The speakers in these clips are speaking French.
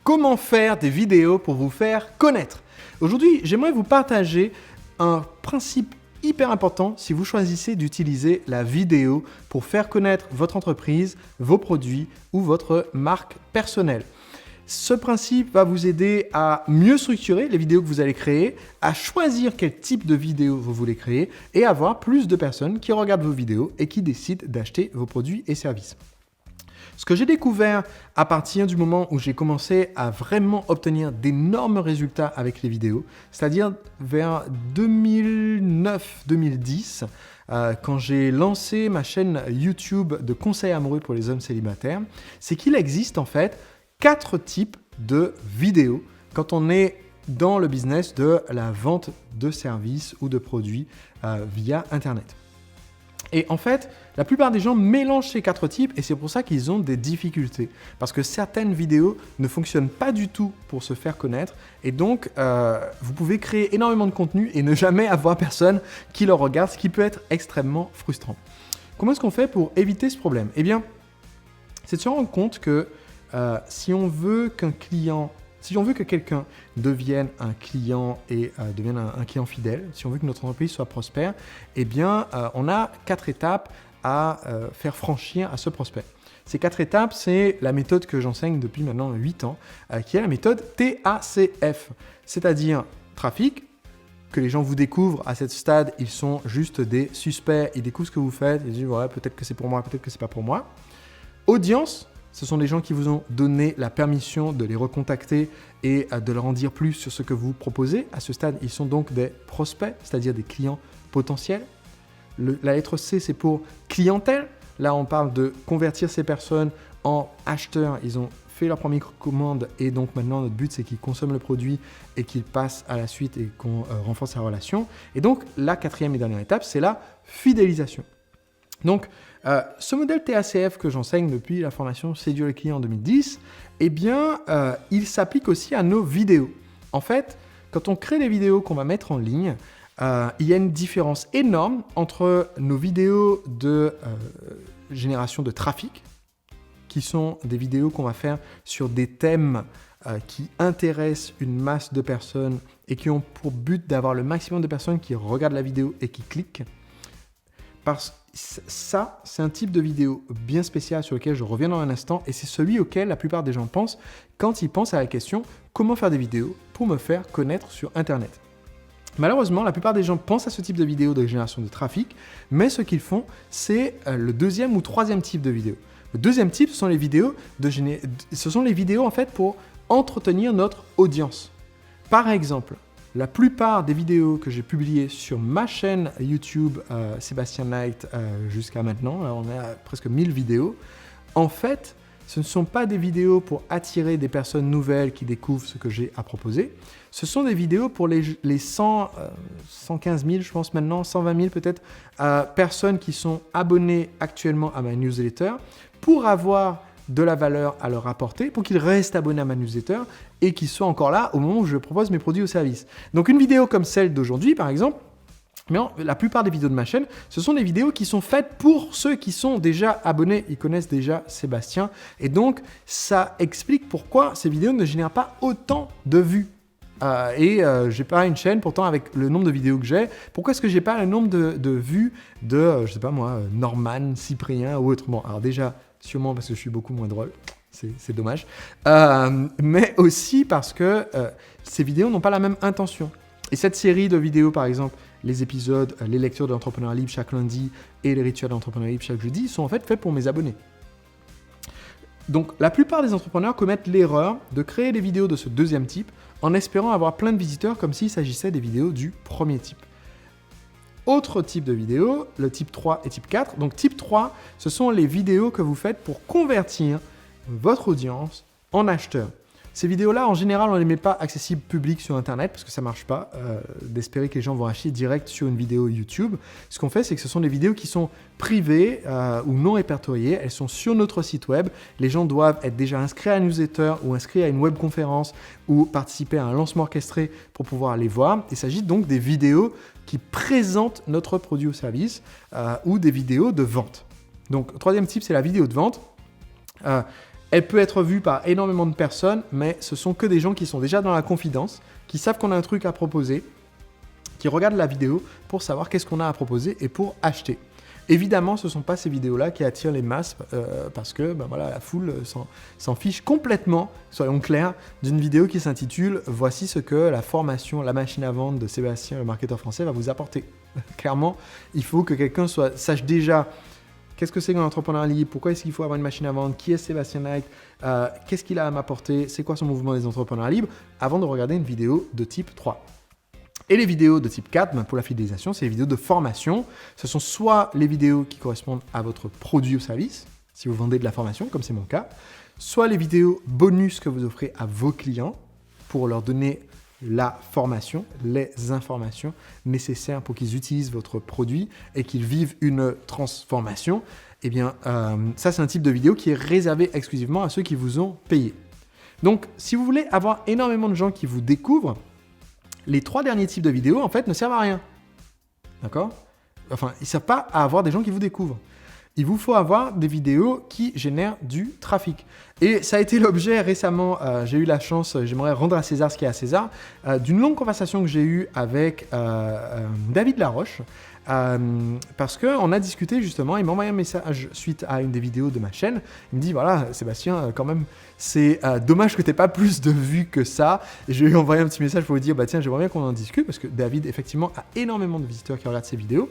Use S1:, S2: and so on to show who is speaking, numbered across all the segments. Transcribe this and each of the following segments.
S1: Comment faire des vidéos pour vous faire connaître? Aujourd'hui, j'aimerais vous partager un principe hyper important si vous choisissez d'utiliser la vidéo pour faire connaître votre entreprise, vos produits ou votre marque personnelle. Ce principe va vous aider à mieux structurer les vidéos que vous allez créer, à choisir quel type de vidéo vous voulez créer et avoir plus de personnes qui regardent vos vidéos et qui décident d'acheter vos produits et services. Ce que j'ai découvert à partir du moment où j'ai commencé à vraiment obtenir d'énormes résultats avec les vidéos, c'est-à-dire vers 2009-2010, quand j'ai lancé ma chaîne YouTube de conseils amoureux pour les hommes célibataires, c'est qu'il existe en fait 4 types de vidéos quand on est dans le business de la vente de services ou de produits via Internet. Et en fait, la plupart des gens mélangent ces 4 types et c'est pour ça qu'ils ont des difficultés. Parce que certaines vidéos ne fonctionnent pas du tout pour se faire connaître et donc vous pouvez créer énormément de contenu et ne jamais avoir personne qui le regarde, ce qui peut être extrêmement frustrant. Comment est-ce qu'on fait pour éviter ce problème? Eh bien, c'est de se rendre compte que si on veut que quelqu'un devienne un client et devienne un client fidèle, si on veut que notre entreprise soit prospère, eh bien, on a 4 étapes à faire franchir à ce prospect. Ces 4 étapes, c'est la méthode que j'enseigne depuis maintenant 8 ans, qui est la méthode TACF, c'est-à-dire trafic, que les gens vous découvrent à ce stade, ils sont juste des suspects, ils découvrent ce que vous faites, ils disent ouais, peut-être que c'est pour moi, peut-être que c'est pas pour moi. Audience, ce sont des gens qui vous ont donné la permission de les recontacter et de leur en dire plus sur ce que vous proposez. À ce stade, ils sont donc des prospects, c'est-à-dire des clients potentiels. La lettre C, c'est pour clientèle. Là, on parle de convertir ces personnes en acheteurs. Ils ont fait leur première commande et donc maintenant, notre but, c'est qu'ils consomment le produit et qu'ils passent à la suite et qu'on renforce la relation. Et donc, la 4e et dernière étape, c'est la fidélisation. Donc, ce modèle TACF que j'enseigne depuis la formation Séduire les clients en 2010, eh bien, il s'applique aussi à nos vidéos. En fait, quand on crée des vidéos qu'on va mettre en ligne, il y a une différence énorme entre nos vidéos de génération de trafic, qui sont des vidéos qu'on va faire sur des thèmes qui intéressent une masse de personnes et qui ont pour but d'avoir le maximum de personnes qui regardent la vidéo et qui cliquent. Parce que ça, c'est un type de vidéo bien spécial sur lequel je reviens dans un instant et c'est celui auquel la plupart des gens pensent quand ils pensent à la question « Comment faire des vidéos pour me faire connaître sur Internet ?» Malheureusement, la plupart des gens pensent à ce type de vidéo de génération de trafic, mais ce qu'ils font, c'est le 2e ou 3e type de vidéo. Le 2e type, ce sont les vidéos en fait pour entretenir notre audience. Par exemple, la plupart des vidéos que j'ai publiées sur ma chaîne YouTube Sébastien Knight jusqu'à maintenant, là on est à presque 1000 vidéos, en fait, ce ne sont pas des vidéos pour attirer des personnes nouvelles qui découvrent ce que j'ai à proposer. Ce sont des vidéos pour les 115 000, je pense maintenant, 120 000 peut-être, personnes qui sont abonnées actuellement à ma newsletter pour avoir de la valeur à leur apporter, pour qu'ils restent abonnés à ma newsletter et qu'ils soient encore là au moment où je propose mes produits ou services. Donc une vidéo comme celle d'aujourd'hui, par exemple, mais la plupart des vidéos de ma chaîne, ce sont des vidéos qui sont faites pour ceux qui sont déjà abonnés, ils connaissent déjà Sébastien, et donc ça explique pourquoi ces vidéos ne génèrent pas autant de vues. J'ai pas une chaîne pourtant avec le nombre de vidéos que j'ai. Pourquoi est-ce que j'ai pas le nombre de vues de, je sais pas moi, Norman, Cyprien ou autre? Bon, alors déjà, sûrement parce que je suis beaucoup moins drôle. C'est dommage. Mais aussi parce que ces vidéos n'ont pas la même intention. Et cette série de vidéos, par exemple, les épisodes, les lectures de l'entrepreneur libre chaque lundi et les rituels de l'entrepreneur libre chaque jeudi, sont en fait faits pour mes abonnés. Donc, la plupart des entrepreneurs commettent l'erreur de créer des vidéos de ce 2e type en espérant avoir plein de visiteurs comme s'il s'agissait des vidéos du 1er type. Autre type de vidéo, le type 3 et type 4. Donc type 3, ce sont les vidéos que vous faites pour convertir votre audience en acheteurs. Ces vidéos-là, en général, on ne les met pas accessibles public sur Internet parce que ça ne marche pas d'espérer que les gens vont acheter direct sur une vidéo YouTube. Ce qu'on fait, c'est que ce sont des vidéos qui sont privées ou non répertoriées. Elles sont sur notre site web. Les gens doivent être déjà inscrits à la newsletter ou inscrits à une webconférence ou participer à un lancement orchestré pour pouvoir les voir. Il s'agit donc des vidéos qui présentent notre produit ou service ou des vidéos de vente. Donc, le 3e type, c'est la vidéo de vente. Elle peut être vue par énormément de personnes, mais ce sont que des gens qui sont déjà dans la confidence, qui savent qu'on a un truc à proposer, qui regardent la vidéo pour savoir qu'est-ce qu'on a à proposer et pour acheter. Évidemment, ce ne sont pas ces vidéos-là qui attirent les masses parce que voilà, la foule s'en fiche complètement, soyons clairs, d'une vidéo qui s'intitule « Voici ce que la formation, la machine à vendre de Sébastien, le marketeur français, va vous apporter ». Clairement, il faut que quelqu'un sache déjà qu'est-ce que c'est qu'un entrepreneur libre, pourquoi est-ce qu'il faut avoir une machine à vendre, qui est Sébastien Knight, qu'est-ce qu'il a à m'apporter, c'est quoi son mouvement des entrepreneurs libres, avant de regarder une vidéo de type 3. Et les vidéos de type 4, pour la fidélisation, c'est les vidéos de formation. Ce sont soit les vidéos qui correspondent à votre produit ou service, si vous vendez de la formation, comme c'est mon cas, soit les vidéos bonus que vous offrez à vos clients pour leur donner la formation, les informations nécessaires pour qu'ils utilisent votre produit et qu'ils vivent une transformation. Eh bien, ça, c'est un type de vidéo qui est réservé exclusivement à ceux qui vous ont payé. Donc, si vous voulez avoir énormément de gens qui vous découvrent, les 3 derniers types de vidéos, en fait, ne servent à rien. D'accord ? Enfin, ils ne servent pas à avoir des gens qui vous découvrent. Il vous faut avoir des vidéos qui génèrent du trafic. Et ça a été l'objet récemment, j'ai eu la chance, j'aimerais rendre à César ce qui est à César, d'une longue conversation que j'ai eue avec David Laroche, parce qu'on a discuté justement, il m'a envoyé un message suite à une des vidéos de ma chaîne. Il me dit, voilà Sébastien, quand même, c'est dommage que tu n'aies pas plus de vues que ça. Et je lui ai envoyé un petit message pour lui dire, bah tiens, j'aimerais bien qu'on en discute, parce que David, effectivement, a énormément de visiteurs qui regardent ses vidéos.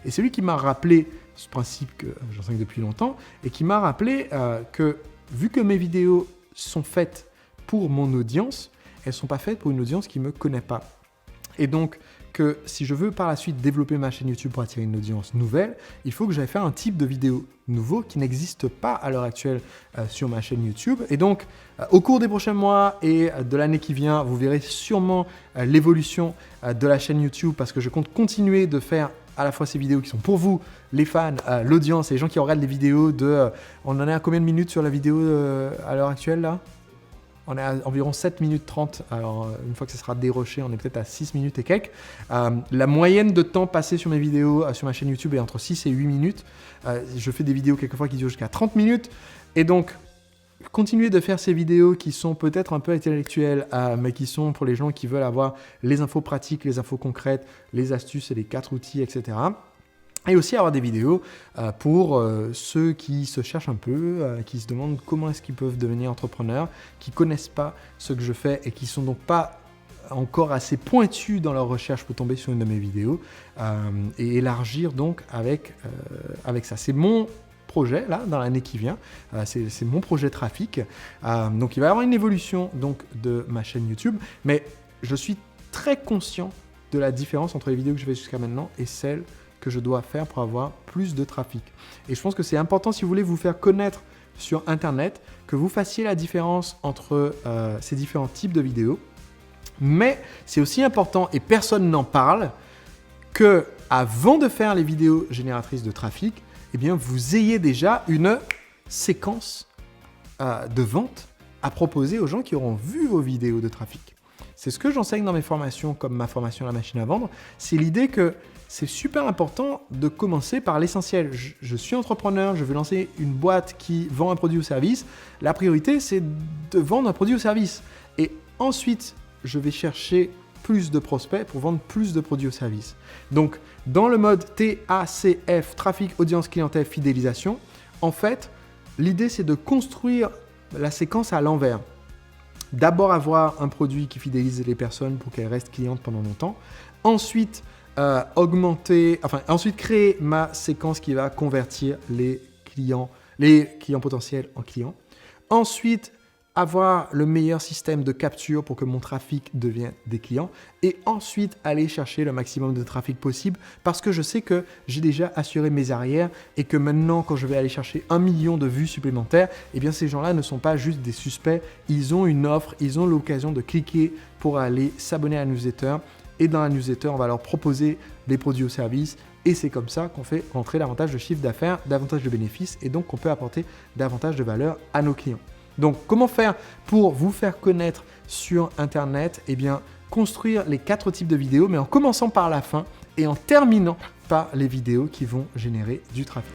S1: Et c'est lui qui m'a rappelé ce principe que j'enseigne depuis longtemps, et qui m'a rappelé que vu que mes vidéos sont faites pour mon audience, elles ne sont pas faites pour une audience qui ne me connaît pas. Et donc, que si je veux par la suite développer ma chaîne YouTube pour attirer une audience nouvelle, il faut que j'aille faire un type de vidéo nouveau qui n'existe pas à l'heure actuelle sur ma chaîne YouTube. Et donc, au cours des prochains mois et de l'année qui vient, vous verrez sûrement l'évolution de la chaîne YouTube parce que je compte continuer de faire à la fois ces vidéos qui sont pour vous, les fans, l'audience et les gens qui regardent les vidéos de... on en est à combien de minutes sur la vidéo à l'heure actuelle là ? On est à environ 7 minutes 30. Alors, une fois que ça sera déroché, on est peut-être à 6 minutes et quelques. La moyenne de temps passé sur mes vidéos, sur ma chaîne YouTube, est entre 6 et 8 minutes. Je fais des vidéos quelquefois qui durent jusqu'à 30 minutes. Et donc, continuez de faire ces vidéos qui sont peut-être un peu intellectuelles, mais qui sont pour les gens qui veulent avoir les infos pratiques, les infos concrètes, les astuces et les 4 outils, etc. Et aussi avoir des vidéos pour ceux qui se cherchent un peu, qui se demandent comment est-ce qu'ils peuvent devenir entrepreneurs, qui ne connaissent pas ce que je fais et qui ne sont donc pas encore assez pointus dans leur recherche pour tomber sur une de mes vidéos et élargir donc avec ça. C'est mon projet là dans l'année qui vient, c'est mon projet trafic. Donc il va y avoir une évolution donc de ma chaîne YouTube, mais je suis très conscient de la différence entre les vidéos que je fais jusqu'à maintenant et celles que je dois faire pour avoir plus de trafic. Et je pense que c'est important si vous voulez vous faire connaître sur Internet, que vous fassiez la différence entre ces différents types de vidéos. Mais c'est aussi important, et personne n'en parle, que avant de faire les vidéos génératrices de trafic, eh bien, vous ayez déjà une séquence de vente à proposer aux gens qui auront vu vos vidéos de trafic. C'est ce que j'enseigne dans mes formations, comme ma formation La Machine à Vendre. C'est l'idée que c'est super important de commencer par l'essentiel. Je suis entrepreneur, je veux lancer une boîte qui vend un produit ou service. La priorité, c'est de vendre un produit ou service. Et ensuite, je vais chercher plus de prospects pour vendre plus de produits ou services. Donc, dans le mode TACF, trafic, audience, clientèle, fidélisation, en fait, l'idée, c'est de construire la séquence à l'envers. D'abord avoir un produit qui fidélise les personnes pour qu'elles restent clientes pendant longtemps. Ensuite, ensuite créer ma séquence qui va convertir les clients potentiels en clients. Ensuite, avoir le meilleur système de capture pour que mon trafic devienne des clients. Et ensuite, aller chercher le maximum de trafic possible parce que je sais que j'ai déjà assuré mes arrières et que maintenant, quand je vais aller chercher 1 million de vues supplémentaires, eh bien, ces gens-là ne sont pas juste des suspects. Ils ont une offre, ils ont l'occasion de cliquer pour aller s'abonner à la newsletter. Et dans la newsletter, on va leur proposer des produits ou services. Et c'est comme ça qu'on fait rentrer davantage de chiffre d'affaires, davantage de bénéfices et donc qu'on peut apporter davantage de valeur à nos clients. Donc, comment faire pour vous faire connaître sur Internet ? Eh bien, construire les 4 types de vidéos, mais en commençant par la fin et en terminant par les vidéos qui vont générer du trafic.